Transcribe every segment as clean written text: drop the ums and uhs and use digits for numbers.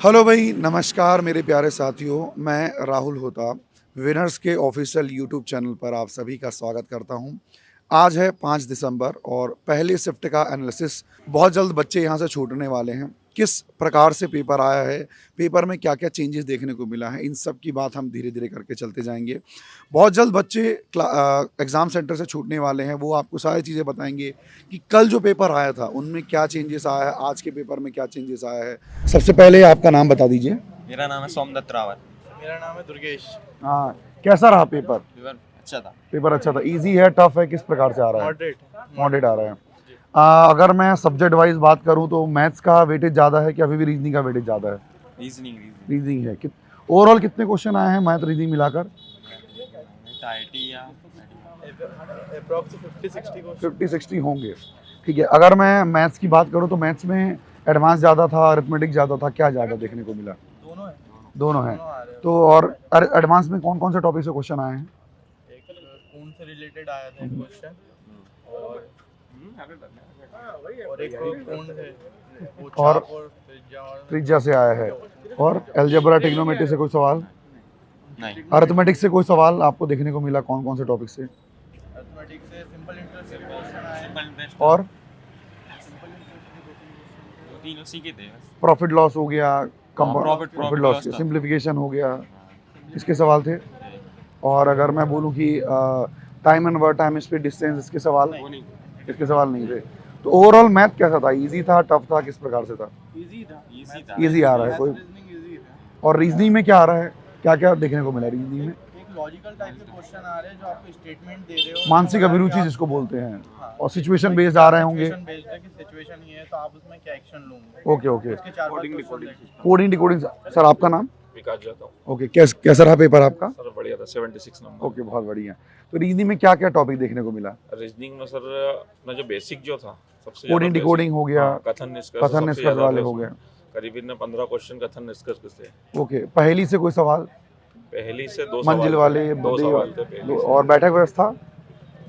Hello भाई, नमस्कार मेरे प्यारे साथियों। मैं राहुल होता विनर्स के ऑफिशियल यूट्यूब चैनल पर आप सभी का स्वागत करता हूं। आज है 5 दिसंबर और पहले शिफ्ट का एनालिसिस। बहुत जल्द बच्चे यहां से छूटने वाले हैं। किस प्रकार से पेपर आया है, पेपर में क्या-क्या चेंजेस देखने को मिला है, इन सब की बात हम धीरे-धीरे करके चलते जाएँगे। बहुत जल्द बच्चे एग्ज़ाम सेंटर से छूटने वाले हैं। वो आपको सारी चीज़ें बताएँगे कि कल जो पेपर आया था, उनमें क्या चेंजेस आया है, आज के पेपर में क्या चेंजेस आया है। सबसे पहले आपका नाम बता दीजिए। मेरा नाम है सोमदत्त रावत। मेरा नाम है दुर्गेश। हाँ, कैसा रहा पेपर? पेपर अच्छा था। पेपर अच्छा था। ईज़ी है, टफ है, किस प्रकार से आ रहा है? मॉडरेट। मॉडरेट आ रहा है। अगर मैं सब्जेक्ट वाइज़ बात करूँ तो मैथ्स का वेटेज ज़्यादा है कि अभी भी रीज़निंग का वेटेज ज़्यादा है? रीजनिंग रीज़निंग है। ओवरऑल कितने क्वेश्चन आए हैं मैथ रीज़निंग मिलाकर? आईटी या अप्रॉक्स 50-60 क्वेश्चन। 50-60 होंगे। ठीक है, अगर मैं मैथ्स की बात करूँ तो मैथ्स में एडवांस ज़्यादा था, अरिथमेटिक ज़्यादा था, क्या ज़्यादा देखने को मिला? दोनों है। दोनों हैं। दोनों आ रहे हैं। तो और एडवांस में कौन-कौन से टॉपिक से क्वेश्चन आए हैं? एक खून से रिलेटेड आया था एक क्वेश्चन और एक खून से वो और चाप और त्रिज्या से आया है। और अलजेब्रा ट्रिग्नोमेट्री से कोई सवाल? नहीं। अरिथमेटिक से कोई सवाल आपको देखने को मिला कौन-कौन से टॉपिक से? अरिथमेटिक से सिंपल इंटरेस्ट से क्वेश्चन आए हैं। और दो तीन उसी के थे। प्रॉफिट लॉस हो गया, प्रॉफिट लॉस loss था। सिंप्लीफिकेशन हो गया, इसके सवाल थे। और अगर मैं बोलूँ कि time and work, time speed, distance, इसके सवाल? इसके सवाल नहीं थे। तो ओवरऑल मैथ कैसा था? इजी था, टफ था, किस प्रकार से था? इजी था। इजी आ रहा है कोई? रीजनिंग इजी था। और रीजनिंग में क्या आ रहा है, क्या क्या देखने को मिला रीजनिंग में? एक लॉजिकल टाइप के क्वेश्चन आ रहे हैं जो आपको स्टेटमेंट दे रहे हो। मानसिक अभिरुचि जिसको बोलते हैं, और सिचुएशन बेस्ड आ रहे होंगे। सिचुएशन बेस्ड है कि सिचुएशन ये है तो आप उसमें क्या एक्शन लोगे। Okay okay. उसके 4-5 क्वेश्चन हैं। Coding decoding. सर आपका नाम? विकास जाता हूँ ओके, कैसा रहा पेपर आपका? सर। बढ़िया था, 76 नंबर। ओके, बहुत बढ़िया। तो रीजनिंग में क्या क्या टॉपिक देखने को मिला? रीजनिंग में सर अपना जो बेसिक जो था सबसे कोडिंग basic, डिकोडिंग हो गया, हाँ, कथन निष्कर्ष कथन सबसे निष्कर्ष ज्यादा वाले थे हो उसमें। गए। करीबन 15 क्वेश्चन कथन निष्कर्ष के थे। ओके, पहेली से कोई सवाल? पहली से दो मंजिल सवाल वाले, थे, दो सवाल थे पहली से। और बैठक व्यवस्था?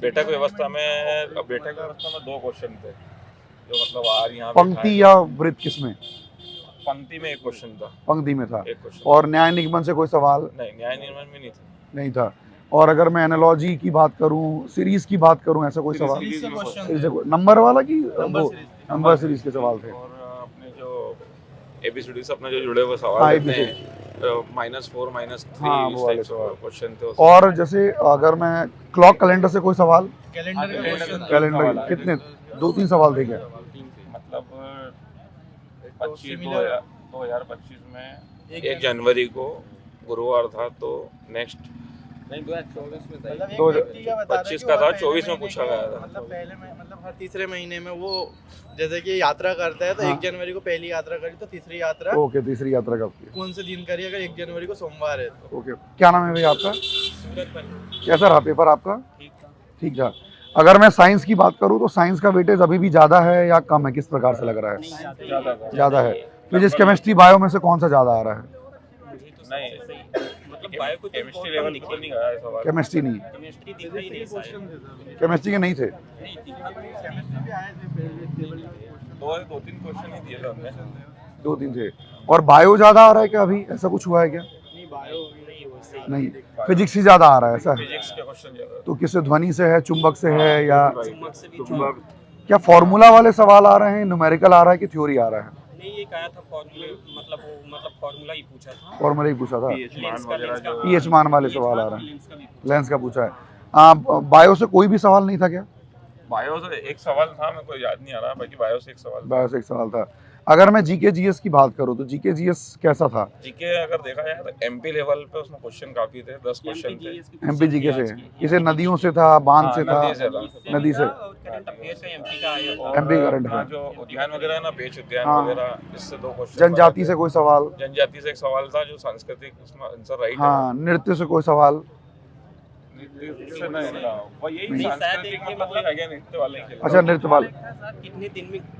बैठक व्यवस्था में 2 क्वेश्चन थे जो मतलब आज यहाँ पे पंक्ति या वृत्त, किसमें? पंक्ति में एक क्वेश्चन था। पंक्ति में था। एक क्वेश्चन। और न्याय निगमन से कोई सवाल? नहीं, न्याय निर्माण में नहीं था। नहीं था। और अगर मैं एनालॉजी की बात करूं, सीरीज की बात करूं, ऐसा कोई सवाल? सीरीज के क्वेश्चन सीरीज से नंबर वाला की नंबर सीरीज के सवाल थे। और अपने जो एबीसीडी से अपने जो जुड़े हुए हाँ, सवाल रहते ABCD। हैं, -4 -3 हाँ, इस वो वाले टाइप सवाल। के क्वेश्चन थे उसमें। और जैसे अगर मैं क्लॉक कैलेंडर से कोई सवाल? कैलेंडर के क्वेश्चन कैलेंडर कितने? 2-3 सवाल थे क्या? मतलब तो 2025 में 1 जनवरी को गुरुवार था, तो नेक्स्ट नहीं 2024 में था। मतलब एक दो- व्यक्ति का बता रहा है 25 कि का वो था, पहले 24 में महीने पूछा के- गया था। मतलब पहले में मतलब हर तीसरे महीने में वो जैसे कि यात्रा करता है तो हाँ। 1 जनवरी को पहली यात्रा करी तो तीसरी यात्रा ओके, तीसरी यात्रा कब की? कौन से दिन करी अगर 1 जनवरी को सोमवार है तो। ओके, क्या नाम है भाई आपका? सूरत पर कैसा रहा पेपर आपका? ठीक था। ठीक था। अगर मैं साइंस की बात करूं तो साइंस का वेटेज अभी भी ज़्यादा है या कम है, किस प्रकार से लग रहा है? ज़्यादा है। फिजिक्स, केमिस्ट्री, बायो में से कौन सा ज़्यादा आ रहा है? नहीं, मतलब बायो को तो केमिस्ट्री लेवल पर नहीं गया है सवाल। केमिस्ट्री नहीं, केमिस्ट्री दिख ही नहीं शायद। केमिस्ट्री के नहीं थे। केमिस्ट्री भी आए थे पहले टेबल के क्वेश्चन। 2-3 क्वेश्चन ही दिए थे हमने। 2-3 थे। और बायो ज़्यादा आ रहा है क्या अभी? ऐसा कुछ हुआ है क्या? नहीं बायो नहीं वैसे ही। नहीं, फिजिक्स ही ज़्यादा आ रहा है, ऐसा है? फिजिक्स के क्वेश्चन ज्यादा तो किससे, ध्वनि से है, चुंबक से है, या चुम्बक से भी चुंबक। क्या फॉर्मूला वाले सवाल आ रहे हैं, न्यूमेरिकल आ रहा है कि थ्योरी आ रहा है? नहीं एक आया था फॉर्मूले मतलब फॉर्मूला ही पूछा था। फॉर्मूला ही पूछा था। पीएच मान वगैरह जो पीएच मान वाले सवाल आ रहे हैं। लेंस का भी लेंस का पूछा है। बायो से कोई भी सवाल नहीं था क्या? बायो से एक सवाल था, मेरे को याद नहीं आ रहा, बाकी बायो से एक सवाल था। बायो से एक सवाल था। अगर मैं जीके जीएस की बात करूं तो जीके जीएस कैसा था? जीके अगर देखा जाए तो एमपी लेवल पे उसमें क्वेश्चन काफी थे, 10 क्वेश्चन थे। एमपी जीके से? इसे नदियों से था, बांध से था? नदी से था। नदी से। करंट अफेयर से एमपी का आया था। एमपी करंट हाँ, है। जो उद्यान वगैरह है ना, पेच उद्यान हाँ। वगैरह, इससे 2 क्वेश्चन। जनजाति से कोई सवाल? जनजाति से एक सवाल था जो सांस्कृतिक, उसमें आंसर राइट हाँ। नृत्य से कोई सवाल? है। नहीं, वो यही नहीं, शायद सांस्कृतिक एक मतलब मतलब- आ गया नृत्य वाले के लिए। अच्छा, नृत्य वाले।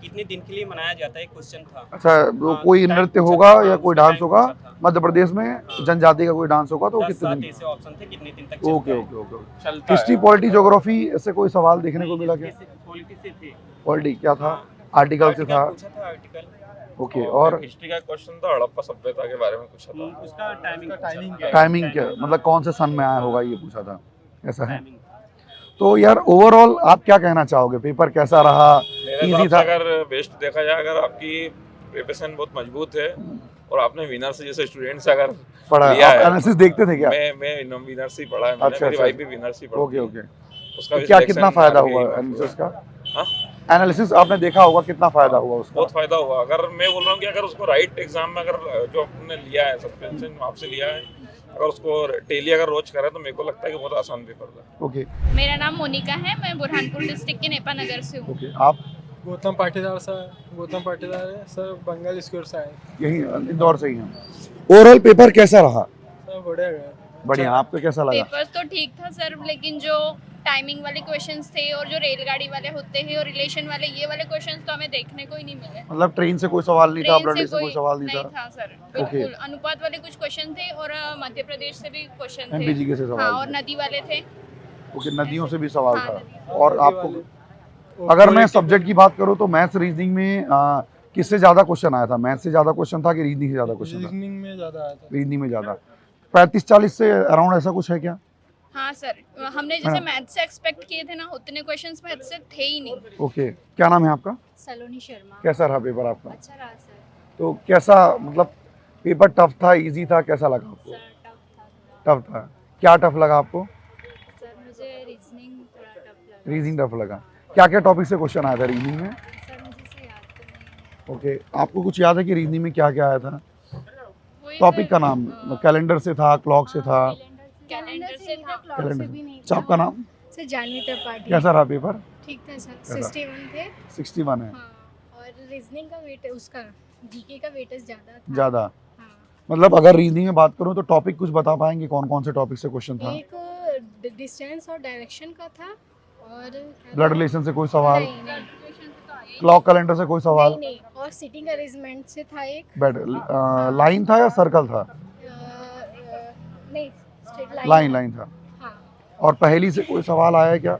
कितने दिन के लिए मनाया जाता है क्वेश्चन था। अच्छा, वो हाँ, कोई टाइम नृत्य पूछा होगा था, या हाँ, कोई उसका डांस टाइम होगा पूछा था। मध्य प्रदेश में, जनजाति का कोई डांस होगा तो वो 10 कितने 7 दिन? ऐसे ऑप्शन थे कितने दिन तक ओके चलता है। Okay okay. चलता है। हिस्ट्री, पॉलिटी, ज्योग्राफी ऐसे कोई सवाल देखने को मिला क्या? पॉलिटी से थे। पॉलिटी क्या था? आर्टिकल से था? पूछा था आर्टिकल। ओके, और हिस्ट्री का क्वेश्चन था, हड़प्पा सभ्यता के बारे में पूछा था। उसका टाइमिंग क्या है? टाइमिंग क्या मतलब कौन से सन में आया होगा ये पूछा था, ऐसा है। तो यार ओवरऑल आप क्या कहना चाहोगे, पेपर कैसा रहा, मेरे इजी हिसाब से था? अगर बेस्ट देखा जाए, अगर आपकी प्रिपरेशन बहुत मजबूत है और आपने विनर से जैसे स्टूडेंट से अगर पढ़ा लिया आप है, एनालिसिस देखते थे क्या? मैं विनर से ही पढ़ा है, मैंने अच्छा, मेरी अच्छा, वाइफ भी विनर से ही पढ़ती ओके है। ओके, उसका तो भी क्या selection कितना फायदा RBI हुआ में एनालिसिस हुआ। का? हाँ, एनालिसिस आपने देखा होगा, कितना फायदा हुआ उसका? बहुत फायदा हुआ। अगर मैं बोल रहा हूँ कि अगर उसको राइट एग्जाम में अगर जो आपने लिया है सस्पेंशन आपसे लिया है, अगर उसको टेली अगर रोज करे तो मेरे को लगता है कि बहुत आसान पेपर था। ओके मेरा नाम मोनिका है, मैं बुरहानपुर डिस्ट्रिक्ट के नेपा नगर से हूँ। ओके, आप गौतम पाटीदार है सर, बंगाल स्कूल से आए। यही इंदौर से ही हैं। ओवरऑल पेपर कैसा रहा? सर बढ़िया गया। बढ़िया, आपको कैसा लगा? पेपर्स तो ठीक था सर, लेकिन जो टाइमिंग वाले क्वेश्चंस थे और जो रेलगाड़ी वाले होते हैं और रिलेशन वाले, ये वाले क्वेश्चंस तो हमें देखने को ही नहीं मिले। मतलब ट्रेन से कोई सवाल नहीं था, ट्रेन ब्लड से कोई सवाल नहीं था? था सर, बिल्कुल। अनुपात वाले कुछ क्वेश्चन थे और मध्य प्रदेश से भी क्वेश्चन थे। एमपीजी से हाँ, सवाल और थे। नदी वाले थे। ओके, नदियों से भी सवाल हाँ, था। नदी। और आपको अगर मैं सब्जेक्ट की बात करूँ तो मैथ्स रीजनिंग में किससे ज्यादा क्वेश्चन आया था? मैथ्स से ज्यादा क्वेश्चन था कि रीजनिंग से ज्यादा क्वेश्चन था? रीजनिंग में ज़्यादा आया था। रीजनिंग में ज्यादा। 35-40 से अराउंड ऐसा कुछ है क्या? हाँ सर, हमने जैसे मैथ से एक्सपेक्ट किए थे ना, उतने क्वेश्चंस मैथ से थे ही नहीं। ओके, क्या नाम है आपका? सलोनी शर्मा। कैसा रहा पेपर आपका? अच्छा रहा सर। तो कैसा, मतलब पेपर टफ था, इजी था, कैसा लगा आपको? सर टफ था थोड़ा। टफ था। क्या टफ लगा आपको? सर मुझे रीजनिंग थोड़ा टफ लगा। रीजनिंग टफ लगा। क्या क्या टॉपिक से क्वेश्चन आया था रीजनिंग में? सर मुझे से याद तो नहीं है। ओके, आपको कुछ याद है कि रीजनिंग में क्या क्या आया था? वही टॉपिक सर, का नाम कैलेंडर से था, क्लॉक से था? कैलेंडर से था। कैलेंडर भी नहीं अच्छा, आपका नाम? सर जानवी त्रिपाठी। कैसा रहा पेपर? ठीक था सर, कैसा? 61 थे। 61 है। हाँ, और रीजनिंग का वेट उसका जीके का वेटेज ज़्यादा था। ज़्यादा। हाँ, मतलब अगर रीजनिंग में बात करूँ तो टॉपिक कुछ बता पाएंगे, कौन कौन से टॉपिक से क्वेश्चन था? एक डिस्टेंस और डायरेक्शन का था, और ब्लड रिलेशन से कोई सवाल? नहीं नहीं क्लॉक कैलेंडर से कोई सवाल? नहीं नहीं, और सिटिंग अरेंजमेंट से था एक। बेड लाइन था या सर्कल था? नहीं, स्ट्रेट लाइन था। हाँ, और पहेली से कोई सवाल आया है क्या?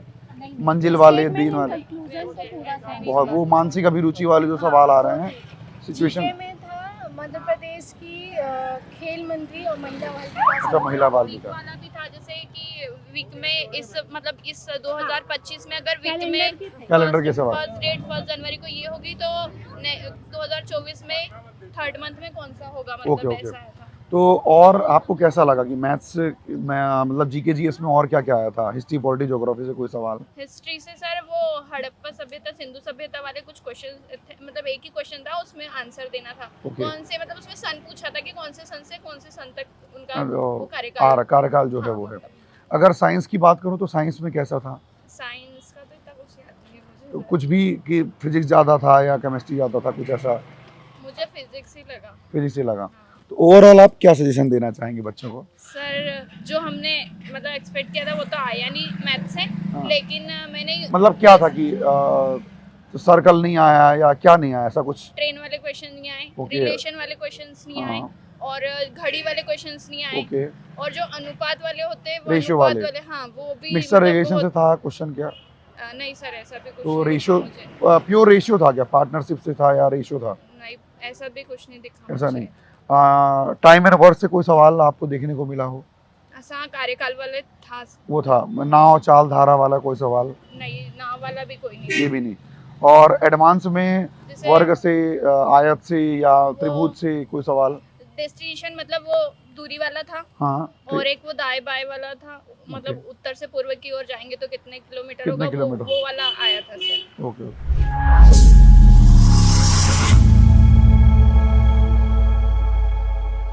मंजिल वाले, दिन वाले? कंक्लूजन तो पूरा था। बहुत वो मानसिक अभिरुचि वाले जो सवाल आ रहे हैं, जीके सिचुएशन। में था मध्य प्रदेश की खेल मंत्री और महिला बाल विकास। अच्छा, महिला बाल वीक विकास। वाला भी था, जैसे कि वीक में इस मतलब इस 2025 में अगर वीक कैलेंडर में के थे। कैलेंडर के सवाल। फर्स्ट डेट 1 जनवरी को ये होगी तो 2024 में थर्ड मंथ में कौन सा होगा, मतलब ओके, ओके। ऐसा आया था। तो और आपको कैसा लगा कि मैथ्स में मतलब जीके जीएस में और क्या क्या आया था? हिस्ट्री, पॉलिटी, ज्योग्राफी से कोई सवाल? हिस्ट्री से सर वो हड़प्पा सभ्यता, सिंधु सभ्यता वाले कुछ क्वेश्चन थे, मतलब एक ही क्वेश्चन था, उसमें आंसर देना था। ओके। कौन से, मतलब उसमें सन पूछा था कि कौन से सन से कौन से सन तक उनका वो वो कार्यकाल। कार्यकाल जो है वो है। अगर साइंस की बात करूँ तो साइंस में कैसा था? साइंस का तो इतना कुछ याद नहीं है तो मुझे। कुछ भी कि फिजिक्स ज़्यादा था या केमिस्ट्री ज़्यादा था, कुछ ऐसा? मुझे फिजिक्स ही लगा। फिजिक्स से लगा। तो ओवरऑल आप क्या सजेशन देना चाहेंगे बच्चों को? सर जो हमने मतलब एक्सपेक्ट किया था वो तो आया नहीं मैथ से, हाँ। लेकिन मैंने मतलब क्या था कि तो सर्कल नहीं आया या क्या नहीं आया, ऐसा कुछ? ट्रेन वाले क्वेश्चन नहीं आए, ओके। रिलेशन वाले क्वेश्चंस नहीं आए, हाँ, और घड़ी वाले क्वेश्चंस नहीं आए, ओके। और जो अनुपात वाले होते हैं वो रेशियो अनुपात वाले। वाले, हाँ वो भी मिक्सर मतलब रिलेशन से बहुत- था क्वेश्चन क्या? नहीं सर, ऐसा भी कुछ तो नहीं रेशियो, दिखा मुझे। प्योर रेशियो था क्या? पार्टनरशिप से था या रेशियो था? नहीं, ऐसा भी कुछ नहीं दिखा ऐसा मुझे। नहीं। टाइम एंड वर्क से कोई सवाल आपको देखने को मिला हो? हाँ, कार्यकाल वाले था। वो था। नाव, चाल, धारा वाला कोई सवाल? नहीं, नाव वाला भी कोई ये नहीं। भी नहीं। और एडवांस में जैसे वर्ग से, आयत से या त्रिभुज से कोई सवाल? डेस्टिनेशन मतलब वो दूरी वाला था, हाँ, और एक वो दाएं बाएं वाला था, मतलब उत्तर से पूर्व की ओर जाएंगे तो कितने किलोमीटर कितने होगा, किलोमीटर? वो वाला आया था सर। Okay okay.